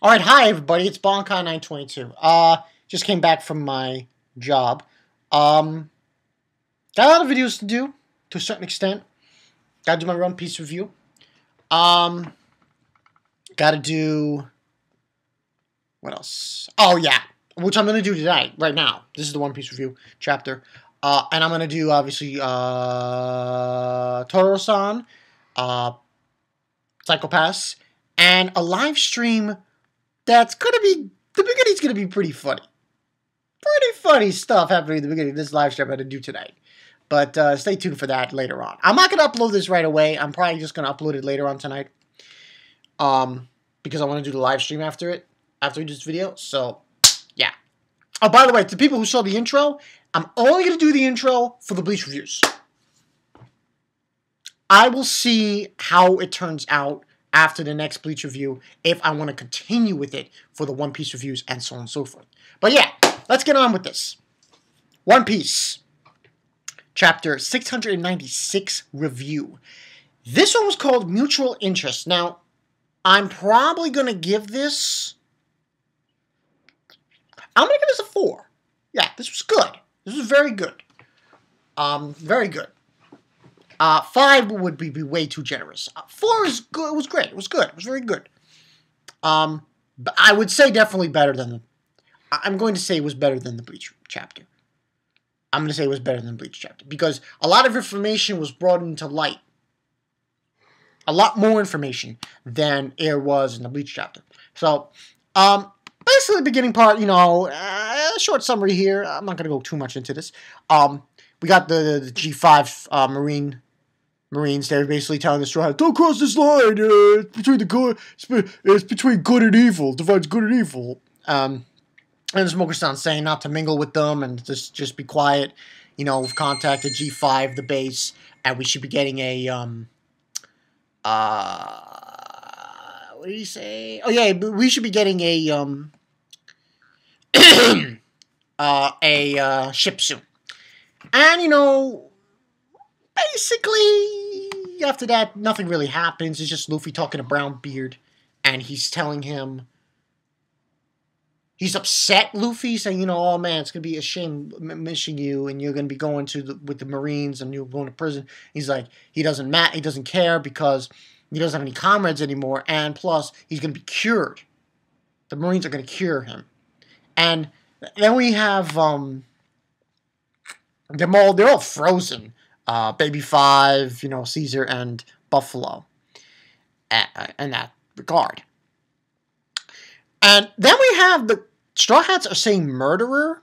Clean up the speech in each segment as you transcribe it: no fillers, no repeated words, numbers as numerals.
All right, hi everybody. It's Bonkai922. Just came back from my job. Got a lot of videos to do, to a certain extent. Got to do my One Piece review. Got to do what else? Oh yeah, which I'm gonna do tonight, right now. This is the One Piece review chapter, and I'm gonna do obviously Toro-san, Psychopaths, and a live stream that's gonna be, the beginning's gonna be pretty funny. Pretty funny stuff happening at the beginning of this live stream I'm gonna do tonight. But stay tuned for that later on. I'm not gonna upload this right away. I'm probably just gonna upload it later on tonight. Because I want to do the live stream after we do this video. So, yeah. Oh, by the way, to people who saw the intro, I'm only gonna do the intro for the Bleach reviews. I will see how it turns out after the next Bleach review, if I want to continue with it for the One Piece reviews and so on and so forth. But yeah, let's get on with this. One Piece, chapter 696 review. This one was called Mutual Interest. Now, I'm probably going to give this, I'm going to give this a 4. Yeah, this was good. This was very good. Very good. 5 would be way too generous. 4 is good. It was great. It was good. It was very good. But I would say definitely better than the, I'm going to say it was better than the Bleach chapter. I'm going to say it was better than the Bleach chapter. Because a lot of information was brought into light. A lot more information than there was in the Bleach chapter. So, basically the beginning part, you know, a short summary here. I'm not going to go too much into this. We got the G5 Marines. They're basically telling the Straw Hats, don't cross this line. It's between the good. It's between good and evil. Divides good and evil. And the Smoker-san saying not to mingle with them and just be quiet. You know, we've contacted G5, the base, and we should be getting a what did he say? Oh yeah, we should be getting a ship soon. And you know, basically after that, nothing really happens. It's just Luffy talking to Brownbeard, and he's telling him he's upset. Luffy saying, you know, oh man, it's gonna be a shame missing you, and you're gonna be going with the Marines, and you're going to prison. He's like, he doesn't care because he doesn't have any comrades anymore, and plus he's gonna be cured. The Marines are gonna cure him, and then we have they're all frozen. Baby 5, you know, Caesar and Buffalo, in that regard. And then we have the Straw Hats are saying murderer.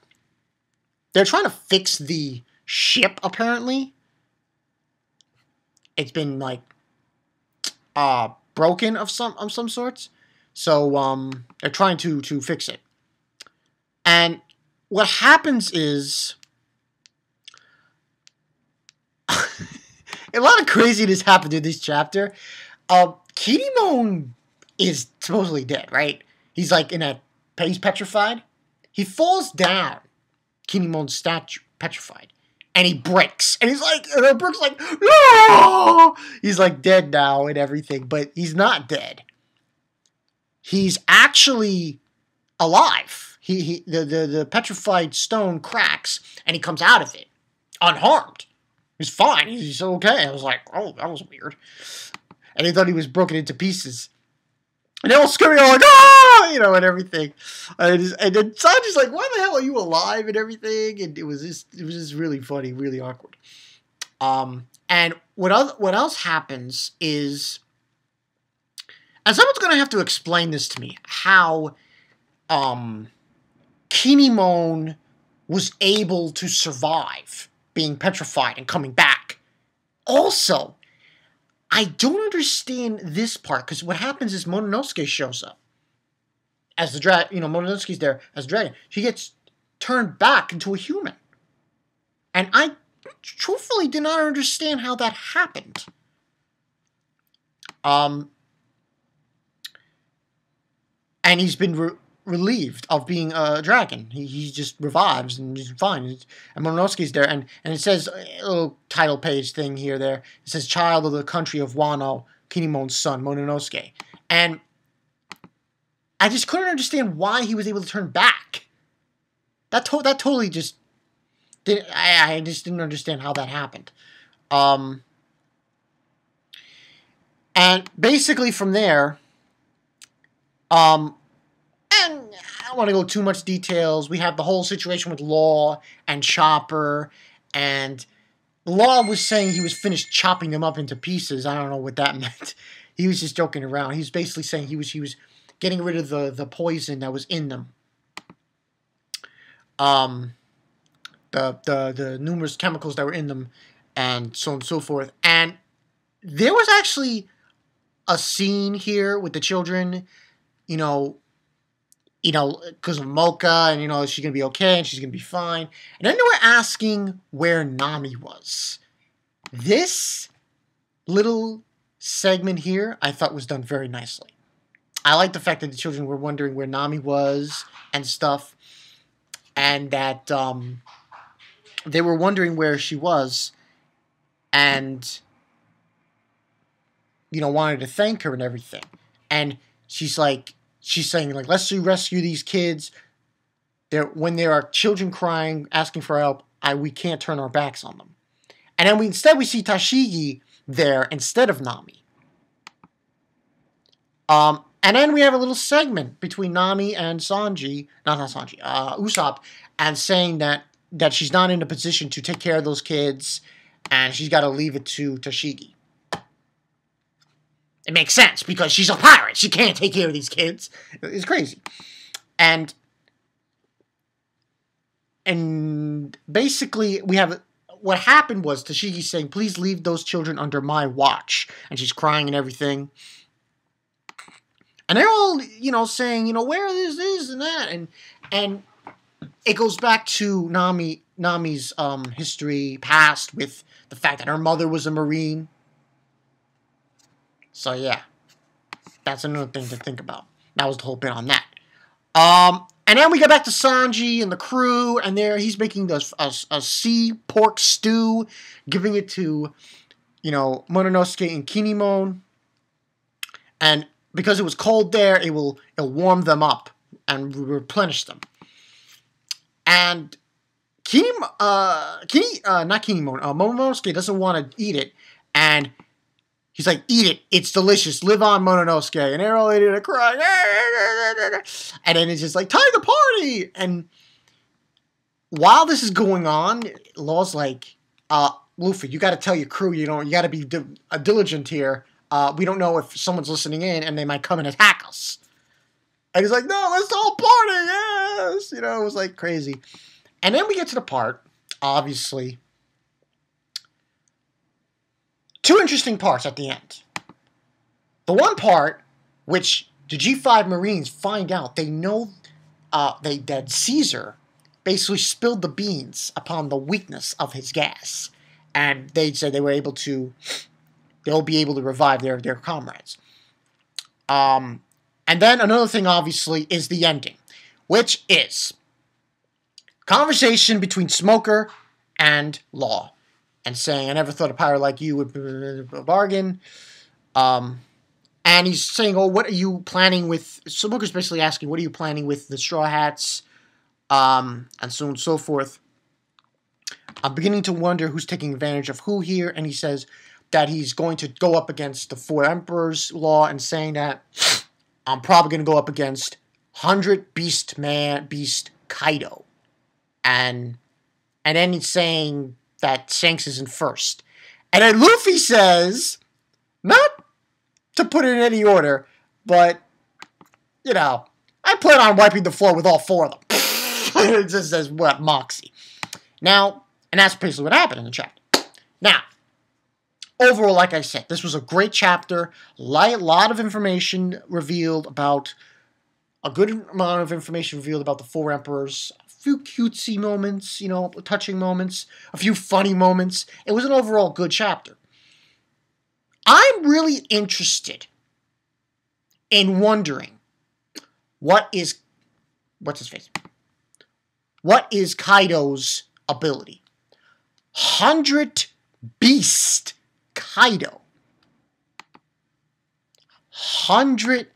They're trying to fix the ship, apparently. It's been, like, broken of some sorts. So, they're trying to fix it. And what happens is a lot of craziness happened in this chapter. Kinemon is supposedly dead, right? He's like he's petrified. He falls down, Kinemon's statue, petrified, and he breaks. And he's like, and Brooke's like, no! He's like dead now and everything, but he's not dead. He's actually alive. The petrified stone cracks, and he comes out of it unharmed. He's fine. He's okay. I was like, oh, that was weird. And they thought he was broken into pieces. And they all screaming, all like, ah! You know, and everything. And then Sanji's like, why the hell are you alive and everything? And it was just really funny, really awkward. And what else happens is, and someone's going to have to explain this to me, how Kinemon was able to survive being petrified and coming back. Also, I don't understand this part, because what happens is Momonosuke shows up as the dragon. You know, Momonosuke's there as a dragon. She gets turned back into a human. And I truthfully do not understand how that happened. And he's been relieved of being a dragon. He just revives and he's fine. And Momonosuke's there, and it says a little title page thing here. There it says "Child of the Country of Wano, Kinemon's son, Momonosuke." And I just couldn't understand why he was able to turn back. That totally just did. I just didn't understand how that happened. And basically from there, and I don't want to go too much details. We have the whole situation with Law and Chopper, and Law was saying he was finished chopping them up into pieces. I don't know what that meant. He was just joking around. He was basically saying he was getting rid of the poison that was in them. The numerous chemicals that were in them, and so on and so forth. And there was actually a scene here with the children, because of Mocha, and she's gonna be okay and she's gonna be fine. And then they were asking where Nami was. This little segment here, I thought was done very nicely. I like the fact that the children were wondering where Nami was and stuff, and that they were wondering where she was, and wanted to thank her and everything. And she's saying, let's rescue these kids. When there are children crying, asking for help, we can't turn our backs on them. And then we see Tashigi there instead of Nami. And then we have a little segment between Nami and Sanji, not Sanji, Usopp, and saying that she's not in a position to take care of those kids, and she's got to leave it to Tashigi. It makes sense, because she's a pirate. She can't take care of these kids. It's crazy. And basically, we have... What happened was Tashigi saying, please leave those children under my watch. And she's crying and everything. And they're all, saying, where is this and that. And it goes back to Nami's history, past, with the fact that her mother was a Marine. So, yeah. That's another thing to think about. That was the whole bit on that. And then we go back to Sanji and the crew, and he's making a sea pork stew, giving it to, Mononosuke and Kinemon. And because it was cold there, it'll warm them up and replenish them. And Momonosuke doesn't want to eat it, and he's like, eat it, it's delicious, live on, Mononosuke. And they're all eating and crying. And then it's just like, time to party! And while this is going on, Law's like, Luffy, you got to tell your crew, you got to be diligent here. We don't know if someone's listening in, and they might come and attack us. And he's like, no, let's all party, yes! It was like crazy. And then we get to the part, obviously, two interesting parts at the end. The one part, which the G5 Marines find out, they know that Caesar basically spilled the beans upon the weakness of his gas. And they said they'll be able to revive their comrades. And then another thing, obviously, is the ending, which is conversation between Smoker and Law, and saying, I never thought a pirate like you would bargain. And he's saying, oh, what are you planning with... Smoker's basically asking, what are you planning with the Straw Hats? And so on and so forth. I'm beginning to wonder who's taking advantage of who here. And he says that he's going to go up against the Four Emperors, Law, and saying that I'm probably going to go up against 100 Beast Kaido. And then he's saying that Shanks is in first. And then Luffy says, not to put it in any order, but, I plan on wiping the floor with all four of them. It just says, what, Moxie. Now, and that's basically what happened in the chapter. Now, overall, like I said, this was a great chapter. A lot of information revealed about, a good amount of information revealed about the Four Emperors. A few cutesy moments, touching moments. A few funny moments. It was an overall good chapter. I'm really interested in wondering what's his face? What is Kaido's ability? 100 Beast Kaido. 100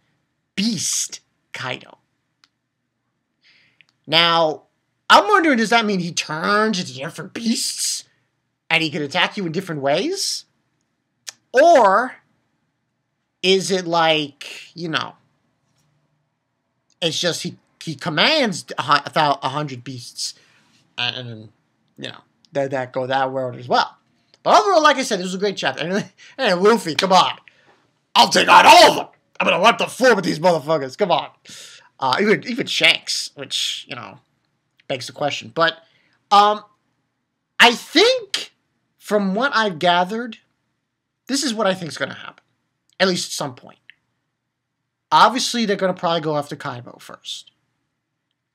Beast Kaido. Now, I'm wondering, does that mean he turns into different beasts and he can attack you in different ways? Or is it like, you know, it's just he commands 100 beasts and you know, that go that world as well. But overall, like I said, this was a great chapter. And Luffy, come on. I'll take on all of them. I'm going to wipe the floor with these motherfuckers. Come on. Even Shanks, which, you know, begs the question. But I think, from what I've gathered, this is what I think is going to happen. At least at some point. Obviously, they're going to probably go after Kaido first.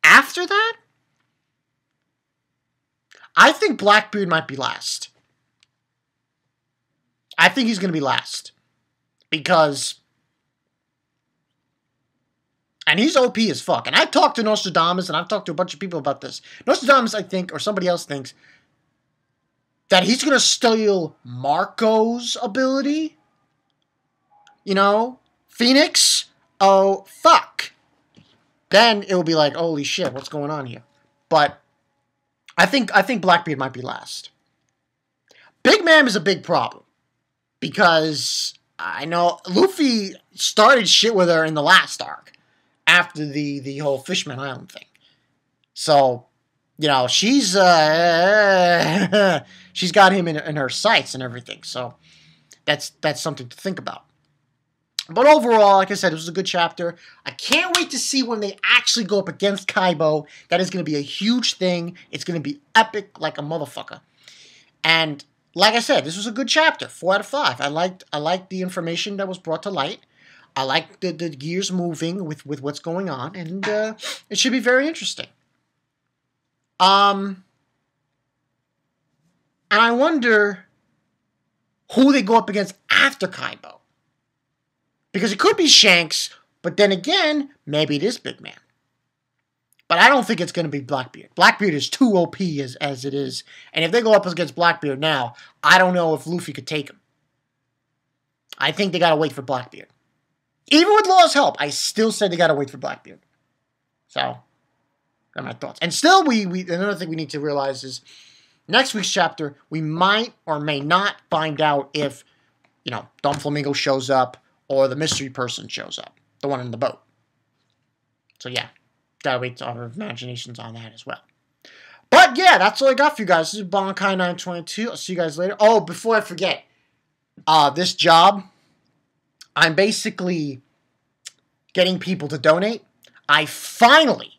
After that, I think Blackbeard might be last. I think he's going to be last. Because... And he's OP as fuck. And I've talked to Nostradamus, and I've talked to a bunch of people about this. Nostradamus, I think, or somebody else thinks, that he's going to steal Marco's ability. You know? Phoenix? Oh, fuck. Then it will be like, holy shit, what's going on here? But I think Blackbeard might be last. Big Mom is a big problem. Because I know Luffy started shit with her in the last arc. After the whole Fishman Island thing. So, you know, she's got him in her sights and everything. So, that's something to think about. But overall, like I said, it was a good chapter. I can't wait to see when they actually go up against Kaido. That is going to be a huge thing. It's going to be epic like a motherfucker. And, like I said, this was a good chapter. 4 out of 5. I liked the information that was brought to light. I like the gears moving with what's going on, and it should be very interesting. And I wonder who they go up against after Kaido. Because it could be Shanks, but then again, maybe it is Big Man. But I don't think it's going to be Blackbeard. Blackbeard is too OP as it is. And if they go up against Blackbeard now, I don't know if Luffy could take him. I think they got to wait for Blackbeard. Even with Law's help, I still said they gotta wait for Blackbeard. So, got my thoughts. And still, we another thing we need to realize is, next week's chapter, we might or may not find out if, you know, Don Flamingo shows up or the mystery person shows up. The one in the boat. So, yeah. Gotta wait to our imaginations on that as well. But, yeah, that's all I got for you guys. This is Bonkai 922. I'll see you guys later. Oh, before I forget, this job... I'm basically getting people to donate. I finally,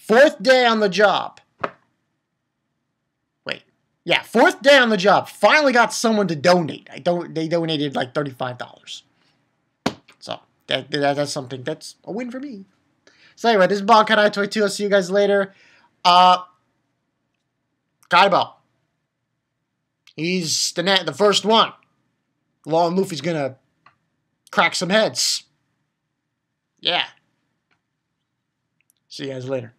4th day on the job. Wait. Yeah, 4th day on the job. Finally got someone to donate. They donated like $35. So, that's something. That's a win for me. So anyway, this is Bonkai 22. I'll see you guys later. Kaido. He's the first one. Law and Luffy's gonna crack some heads. Yeah. See you guys later.